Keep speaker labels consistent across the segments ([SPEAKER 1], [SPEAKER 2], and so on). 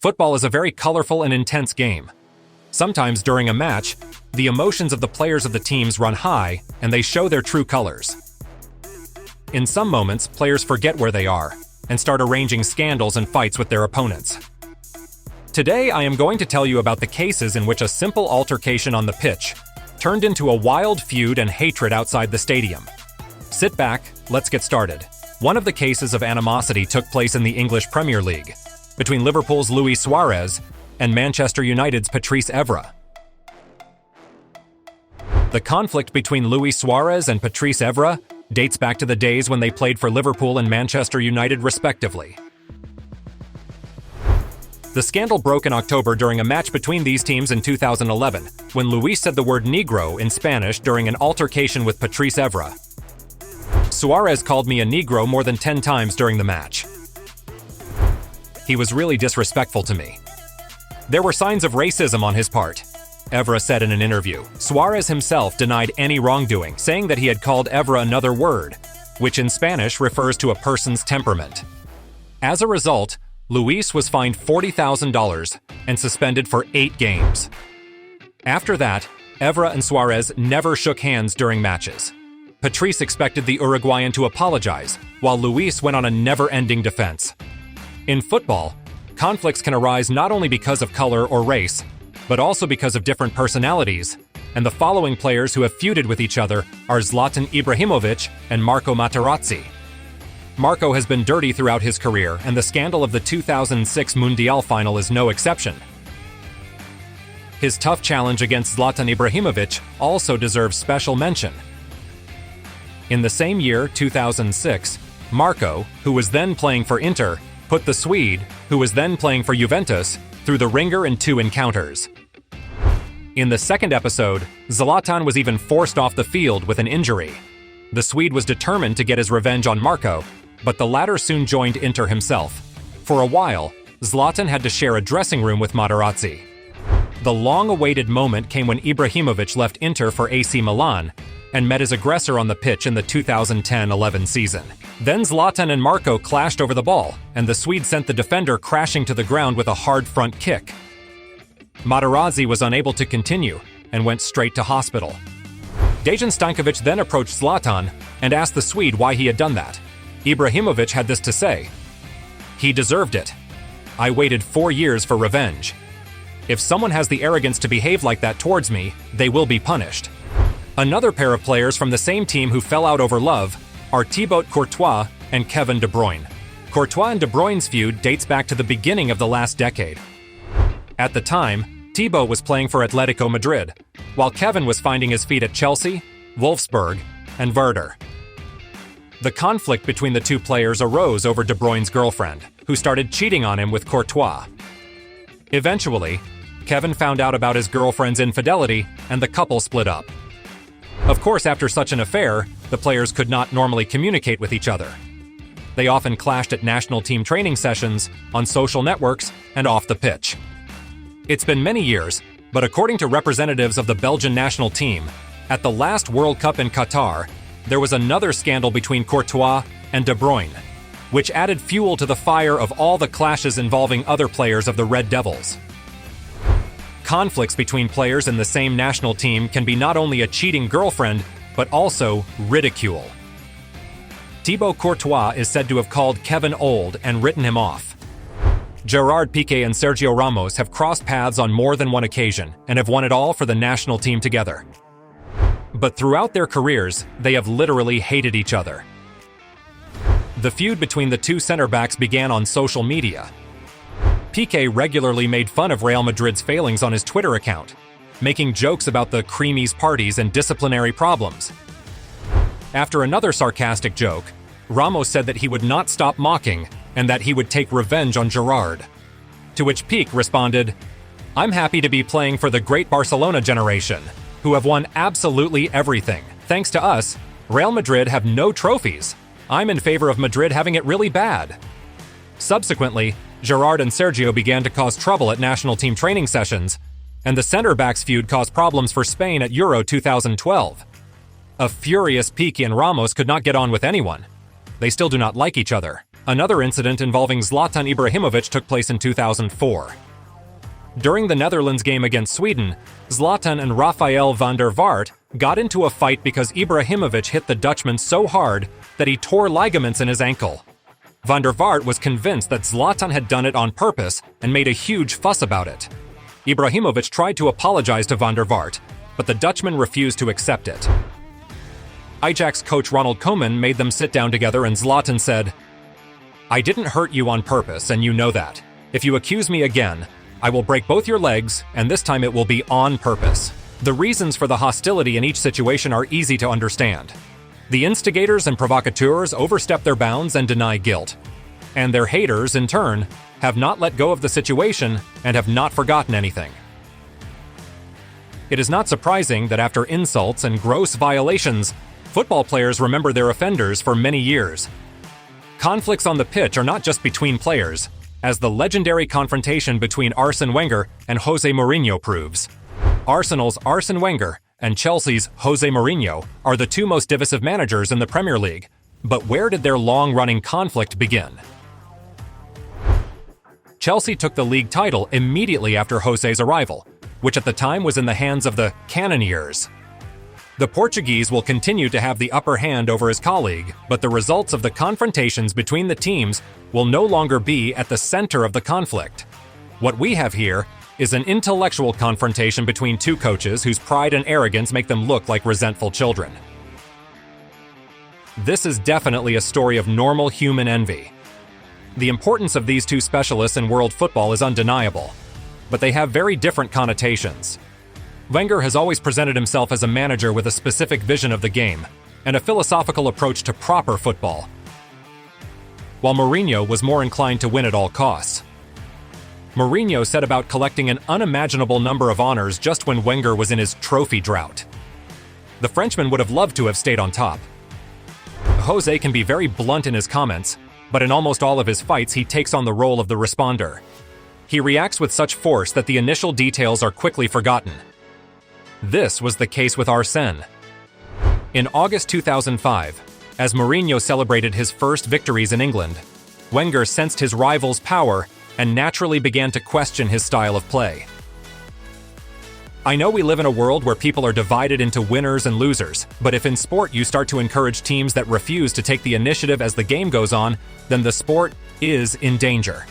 [SPEAKER 1] Football is a very colorful and intense game. Sometimes during a match, the emotions of the players of the teams run high and they show their true colors. In some moments, players forget where they are and start arranging scandals and fights with their opponents. Today, I am going to tell you about the cases in which a simple altercation on the pitch turned into a wild feud and hatred outside the stadium. Sit back, let's get started. One of the cases of animosity took place in the English Premier League, between Liverpool's Luis Suarez and Manchester United's Patrice Evra. The conflict between Luis Suarez and Patrice Evra dates back to the days when they played for Liverpool and Manchester United respectively. The scandal broke in October during a match between these teams in 2011, when Luis said the word Negro in Spanish during an altercation with Patrice Evra. Suarez called me a Negro more than 10 times during the match. He was really disrespectful to me. There were signs of racism on his part, Evra said in an interview. Suarez himself denied any wrongdoing, saying that he had called Evra another word, which in Spanish refers to a person's temperament. As a result, Luis was fined $40,000 and suspended for 8 games. After that, Evra and Suarez never shook hands during matches. Patrice expected the Uruguayan to apologize, while Luis went on a never-ending defense. In football, conflicts can arise not only because of color or race, but also because of different personalities, and the following players who have feuded with each other are Zlatan Ibrahimovic and Marco Materazzi. Marco has been dirty throughout his career, and the scandal of the 2006 Mundial final is no exception. His tough challenge against Zlatan Ibrahimovic also deserves special mention. In the same year, 2006, Marco, who was then playing for Inter, put the Swede, who was then playing for Juventus, through the ringer in 2 encounters. In the second episode, Zlatan was even forced off the field with an injury. The Swede was determined to get his revenge on Marco, but the latter soon joined Inter himself. For a while, Zlatan had to share a dressing room with Materazzi. The long-awaited moment came when Ibrahimovic left Inter for AC Milan and met his aggressor on the pitch in the 2010-11 season. Then Zlatan and Marco clashed over the ball, and the Swede sent the defender crashing to the ground with a hard front kick. Materazzi was unable to continue and went straight to hospital. Dejan Stankovic then approached Zlatan and asked the Swede why he had done that. Ibrahimovic had this to say: "He deserved it. I waited 4 years for revenge. If someone has the arrogance to behave like that towards me, they will be punished." Another pair of players from the same team who fell out over love are Thibaut Courtois and Kevin De Bruyne. Courtois and De Bruyne's feud dates back to the beginning of the last decade. At the time, Thibaut was playing for Atletico Madrid, while Kevin was finding his feet at Chelsea, Wolfsburg, and Werder. The conflict between the two players arose over De Bruyne's girlfriend, who started cheating on him with Courtois. Eventually, Kevin found out about his girlfriend's infidelity, and the couple split up. Of course, after such an affair, the players could not normally communicate with each other. They often clashed at national team training sessions, on social networks, and off the pitch. It's been many years, but according to representatives of the Belgian national team, at the last World Cup in Qatar, there was another scandal between Courtois and De Bruyne, which added fuel to the fire of all the clashes involving other players of the Red Devils. Conflicts between players in the same national team can be not only a cheating girlfriend, but also ridicule. Thibaut Courtois is said to have called Kevin old and written him off. Gerard Piqué and Sergio Ramos have crossed paths on more than one occasion and have won it all for the national team together. But throughout their careers, they have literally hated each other. The feud between the two center-backs began on social media. Piqué regularly made fun of Real Madrid's failings on his Twitter account, making jokes about the creamies' parties and disciplinary problems. After another sarcastic joke, Ramos said that he would not stop mocking and that he would take revenge on Gerard. To which Piqué responded, "I'm happy to be playing for the great Barcelona generation, who have won absolutely everything. Thanks to us, Real Madrid have no trophies. I'm in favor of Madrid having it really bad." Subsequently, Gerard and Sergio began to cause trouble at national team training sessions, and the center-backs feud caused problems for Spain at Euro 2012. A furious Piqué and Ramos could not get on with anyone. They still do not like each other. Another incident involving Zlatan Ibrahimovic took place in 2004. During the Netherlands game against Sweden, Zlatan and Rafael van der Vaart got into a fight because Ibrahimovic hit the Dutchman so hard that he tore ligaments in his ankle. Van der Vaart was convinced that Zlatan had done it on purpose and made a huge fuss about it. Ibrahimovic tried to apologize to Van der Vaart, but the Dutchman refused to accept it. Ajax coach Ronald Koeman made them sit down together and Zlatan said, "I didn't hurt you on purpose and you know that. If you accuse me again, I will break both your legs and this time it will be on purpose." The reasons for the hostility in each situation are easy to understand. The instigators and provocateurs overstep their bounds and deny guilt. And their haters, in turn, have not let go of the situation and have not forgotten anything. It is not surprising that after insults and gross violations, football players remember their offenders for many years. Conflicts on the pitch are not just between players, as the legendary confrontation between Arsene Wenger and Jose Mourinho proves. Arsenal's Arsene Wenger and Chelsea's Jose Mourinho are the two most divisive managers in the Premier League. But where did their long-running conflict begin? Chelsea took the league title immediately after Jose's arrival, which at the time was in the hands of the Cannoneers. The Portuguese will continue to have the upper hand over his colleague, but the results of the confrontations between the teams will no longer be at the center of the conflict. What we have here is an intellectual confrontation between two coaches whose pride and arrogance make them look like resentful children. This is definitely a story of normal human envy. The importance of these two specialists in world football is undeniable, but they have very different connotations. Wenger has always presented himself as a manager with a specific vision of the game and a philosophical approach to proper football, while Mourinho was more inclined to win at all costs. Mourinho set about collecting an unimaginable number of honors just when Wenger was in his trophy drought. The Frenchman would have loved to have stayed on top. Jose can be very blunt in his comments, but in almost all of his fights he takes on the role of the responder. He reacts with such force that the initial details are quickly forgotten. This was the case with Arsene. In August 2005, as Mourinho celebrated his first victories in England, Wenger sensed his rival's power and naturally began to question his style of play. I know we live in a world where people are divided into winners and losers, but if in sport you start to encourage teams that refuse to take the initiative as the game goes on, then the sport is in danger.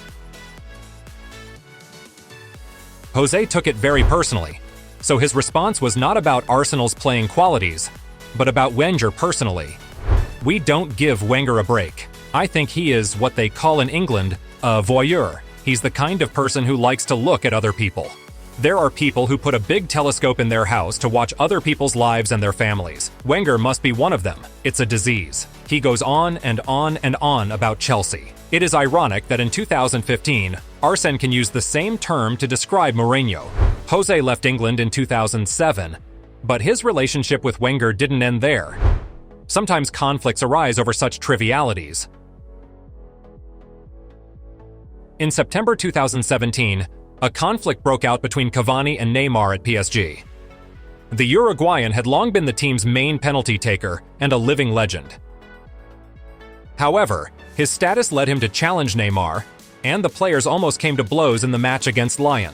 [SPEAKER 1] Jose took it very personally, so his response was not about Arsenal's playing qualities, but about Wenger personally. We don't give Wenger a break. I think he is what they call in England a voyeur. He's the kind of person who likes to look at other people. There are people who put a big telescope in their house to watch other people's lives and their families. Wenger must be one of them. It's a disease. He goes on and on and on about Chelsea. It is ironic that in 2015, Arsene can use the same term to describe Mourinho. Jose left England in 2007, but his relationship with Wenger didn't end there. Sometimes conflicts arise over such trivialities. In September 2017, a conflict broke out between Cavani and Neymar at PSG. The Uruguayan had long been the team's main penalty taker and a living legend. However, his status led him to challenge Neymar, and the players almost came to blows in the match against Lyon.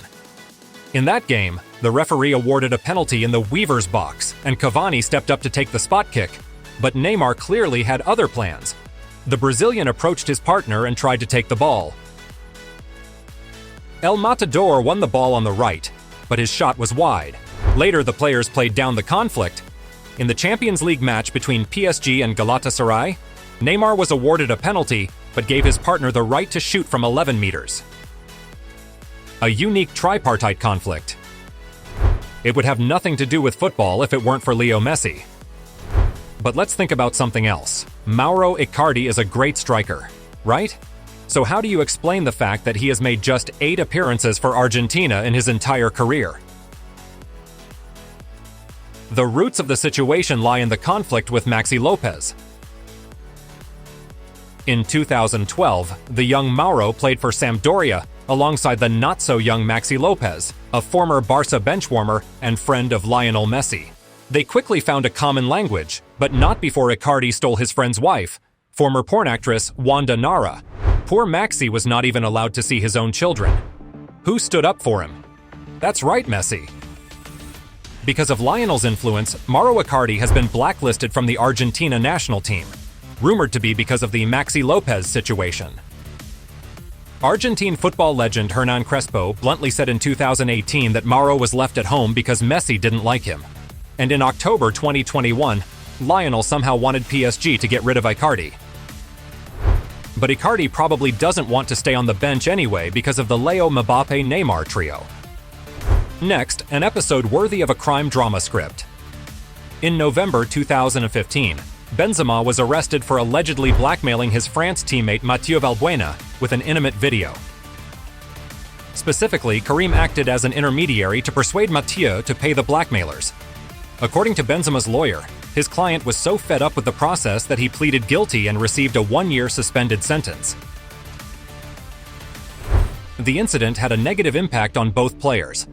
[SPEAKER 1] In that game, the referee awarded a penalty in the Weaver's box, and Cavani stepped up to take the spot kick, but Neymar clearly had other plans. The Brazilian approached his partner and tried to take the ball. El Matador won the ball on the right, but his shot was wide. Later, the players played down the conflict. In the Champions League match between PSG and Galatasaray, Neymar was awarded a penalty, but gave his partner the right to shoot from 11 meters. A unique tripartite conflict. It would have nothing to do with football if it weren't for Leo Messi. But let's think about something else. Mauro Icardi is a great striker, right? So how do you explain the fact that he has made just 8 appearances for Argentina in his entire career? The roots of the situation lie in the conflict with Maxi Lopez. In 2012, the young Mauro played for Sampdoria alongside the not-so-young Maxi Lopez, a former Barca benchwarmer and friend of Lionel Messi. They quickly found a common language, but not before Icardi stole his friend's wife, Former porn actress Wanda Nara. Poor Maxi was not even allowed to see his own children. Who stood up for him? That's right, Messi. Because of Lionel's influence, Mauro Icardi has been blacklisted from the Argentina national team, rumored to be because of the Maxi Lopez situation. Argentine football legend Hernan Crespo bluntly said in 2018 that Mauro was left at home because Messi didn't like him. And in October 2021, Lionel somehow wanted PSG to get rid of Icardi. But Icardi probably doesn't want to stay on the bench anyway because of the Leo Mbappe-Neymar trio. Next, an episode worthy of a crime drama script. In November 2015, Benzema was arrested for allegedly blackmailing his France teammate Mathieu Valbuena with an intimate video. Specifically, Karim acted as an intermediary to persuade Mathieu to pay the blackmailers. According to Benzema's lawyer, his client was so fed up with the process that he pleaded guilty and received a 1-year suspended sentence. The incident had a negative impact on both players.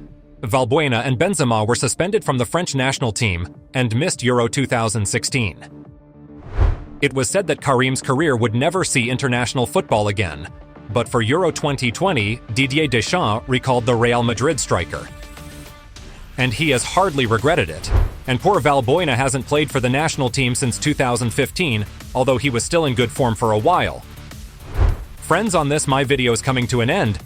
[SPEAKER 1] Valbuena and Benzema were suspended from the French national team and missed Euro 2016. It was said that Karim's career would never see international football again, but for Euro 2020, Didier Deschamps recalled the Real Madrid striker. And he has hardly regretted it. And poor Valbuena hasn't played for the national team since 2015, although he was still in good form for a while. Friends, on this, my video is coming to an end.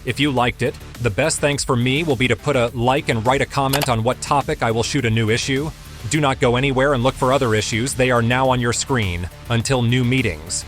[SPEAKER 1] If you liked it, the best thanks for me will be to put a like and write a comment on what topic I will shoot a new issue. Do not go anywhere and look for other issues, they are now on your screen. Until new meetings.